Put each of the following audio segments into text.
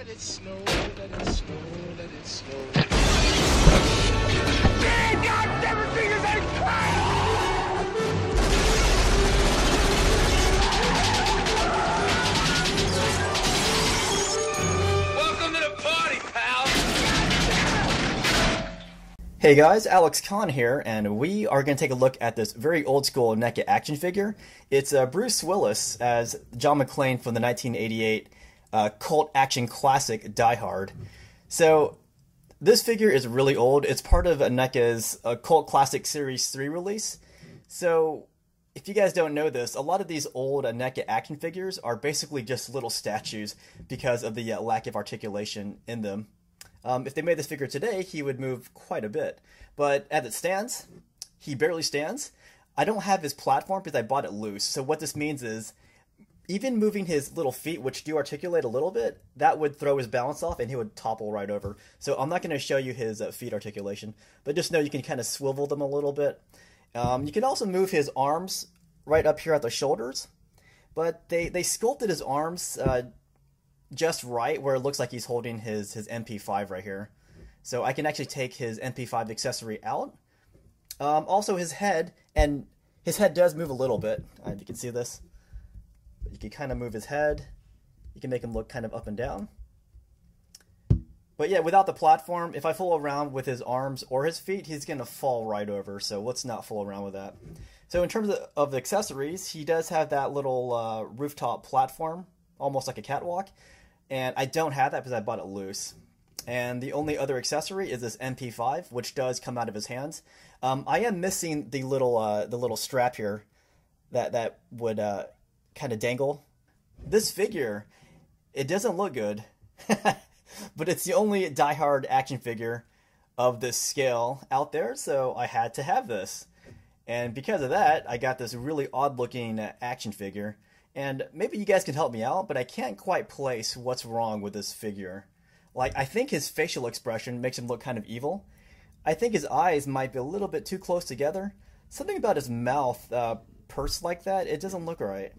Let it snow, let it snow, let it snow. Man, I've never seen this Welcome to the party, pal! Hey guys, Alex Kahn here, and we are going to take a look at this very old school NECA action figure. It's Bruce Willis as John McClane from the 1988 cult action classic Die Hard. So this figure is really old. It's part of NECA's Cult Classic Series 3 release. So if you guys don't know this, a lot of these old NECA action figures are basically just little statues because of the lack of articulation in them. If they made this figure today, he would move quite a bit. But as it stands, he barely stands. I don't have his platform because I bought it loose. So what this means is, even moving his little feet, which do articulate a little bit, that would throw his balance off and he would topple right over. So I'm not going to show you his feet articulation, but just know you can kind of swivel them a little bit. You can also move his arms right up here at the shoulders, but they sculpted his arms just right where it looks like he's holding his MP5 right here. So I can actually take his MP5 accessory out. Also his head, and his head does move a little bit. You can see this. But you can kind of move his head. You can make him look kind of up and down. But yeah, without the platform, if I fool around with his arms or his feet, he's going to fall right over. So let's not fool around with that. So in terms of the accessories, he does have that little rooftop platform, almost like a catwalk. And I don't have that because I bought it loose. And the only other accessory is this MP5, which does come out of his hands. I am missing the little strap here that would kind of dangle. This figure, it doesn't look good, but it's the only Die Hard action figure of this scale out there, so I had to have this. And because of that, I got this really odd-looking action figure. And maybe you guys can help me out, but I can't quite place what's wrong with this figure. Like, I think his facial expression makes him look kind of evil. I think his eyes might be a little bit too close together. Something about his mouth pursed like that, it doesn't look right.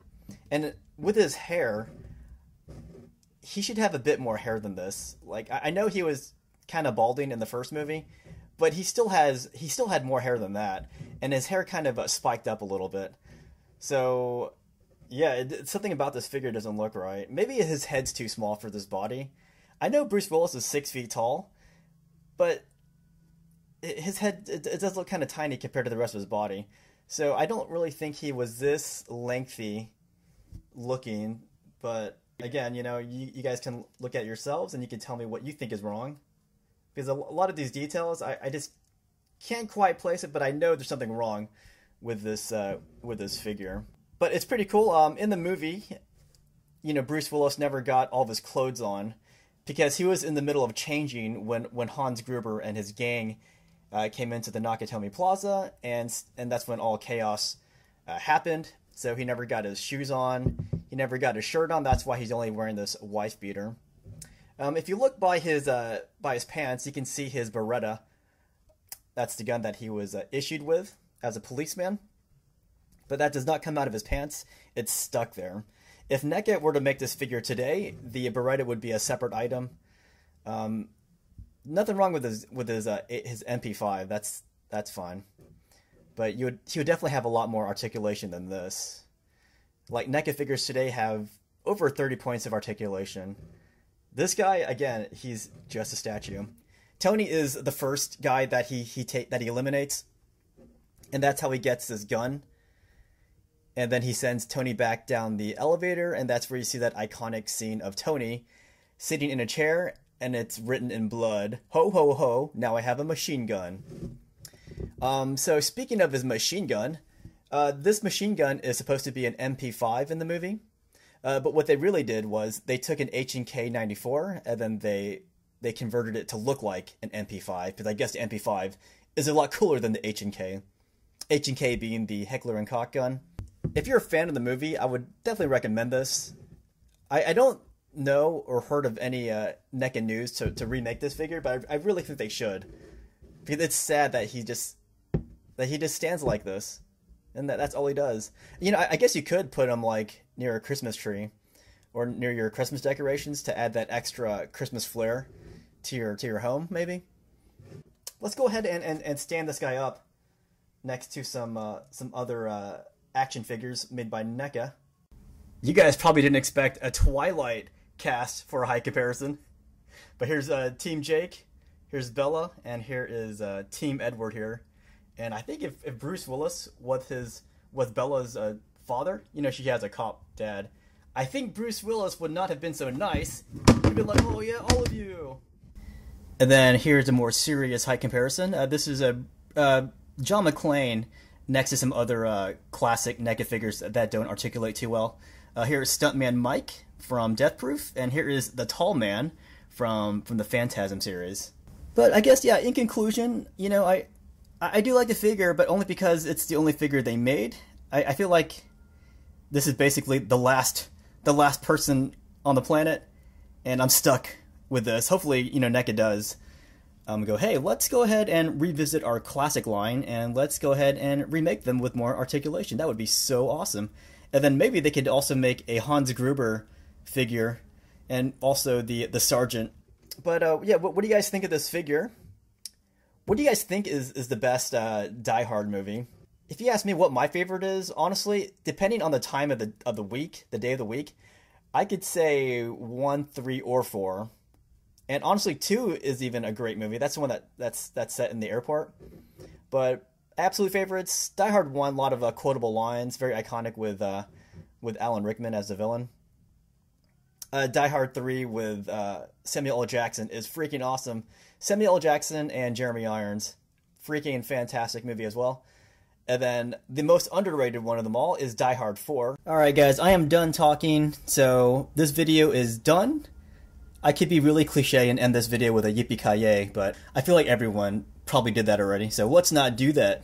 And with his hair, he should have a bit more hair than this. Like, I know he was kind of balding in the first movie, but he still had more hair than that. And his hair kind of spiked up a little bit. So yeah, something about this figure doesn't look right. Maybe his head's too small for this body. I know Bruce Willis is 6 feet tall, but his head, it does look kind of tiny compared to the rest of his body. So I don't really think he was this lengthy looking. But again, you guys can look at it yourselves and you can tell me what you think is wrong. Because a lot of these details, I just can't quite place it, but I know there's something wrong with this figure. But it's pretty cool. In the movie, Bruce Willis never got all of his clothes on because he was in the middle of changing when Hans Gruber and his gang came into the Nakatomi Plaza, and that's when all chaos happened. So he never got his shoes on. He never got his shirt on. That's why he's only wearing this wife beater. If you look by his pants, you can see his Beretta. That's the gun that he was issued with as a policeman. But that does not come out of his pants. It's stuck there. If NECA were to make this figure today, the Beretta would be a separate item. Nothing wrong with his MP5. That's fine. But he would definitely have a lot more articulation than this. Like, NECA figures today have over 30 points of articulation. This guy, again, he's just a statue. Tony is the first guy that he eliminates, and that's how he gets his gun. And then he sends Tony back down the elevator, and that's where you see that iconic scene of Tony sitting in a chair, and it's written in blood, "Ho, ho, ho, now I have a machine gun." So speaking of his machine gun, this machine gun is supposed to be an MP5 in the movie. But what they really did was they took an H&K 94, and then they converted it to look like an MP5, because I guess the MP5 is a lot cooler than the H&K. H&K being the Heckler & Koch gun. If you're a fan of the movie, I would definitely recommend this. I don't know or heard of any NECA news to remake this figure, but I really think they should. Because it's sad that he just stands like this, and that's all he does. I guess you could put him like near a Christmas tree, or near your Christmas decorations to add that extra Christmas flair to your home, maybe. Let's go ahead and stand this guy up next to some other action figures made by NECA. You guys probably didn't expect a Twilight cast for a high comparison, but here's Team Jake, here's Bella, and here is Team Edward here. And I think if Bruce Willis was Bella's father, you know, she has a cop dad, I think Bruce Willis would not have been so nice. He'd be like, oh yeah, all of you. And then here's a more serious height comparison. This is a John McClane next to some other classic NECA figures that don't articulate too well. Here is Stuntman Mike from Death Proof, and here is the Tall Man from the Phantasm series. But I guess, yeah, in conclusion, you know, I do like the figure, but only because it's the only figure they made. I feel like this is basically the last person on the planet, and I'm stuck with this. Hopefully, you know, NECA does go, hey, let's go ahead and revisit our classic line, and let's go ahead and remake them with more articulation. That would be so awesome. And then maybe they could also make a Hans Gruber figure, and also the Sergeant. But yeah, what do you guys think of this figure? What do you guys think is the best Die Hard movie? If you ask me what my favorite is, honestly, depending on the time of the week, the day of the week, I could say 1, 3, or 4. And honestly, 2 is even a great movie. That's the one that's set in the airport. But absolute favorites, Die Hard 1, a lot of quotable lines, very iconic with Alan Rickman as the villain. Die Hard 3 with Samuel L. Jackson is freaking awesome. Samuel L. Jackson and Jeremy Irons, freaking fantastic movie as well. And then the most underrated one of them all is Die Hard 4. Alright guys, I am done talking, so this video is done. I could be really cliche and end this video with a yippee-ki-yay, but I feel like everyone probably did that already, so let's not do that.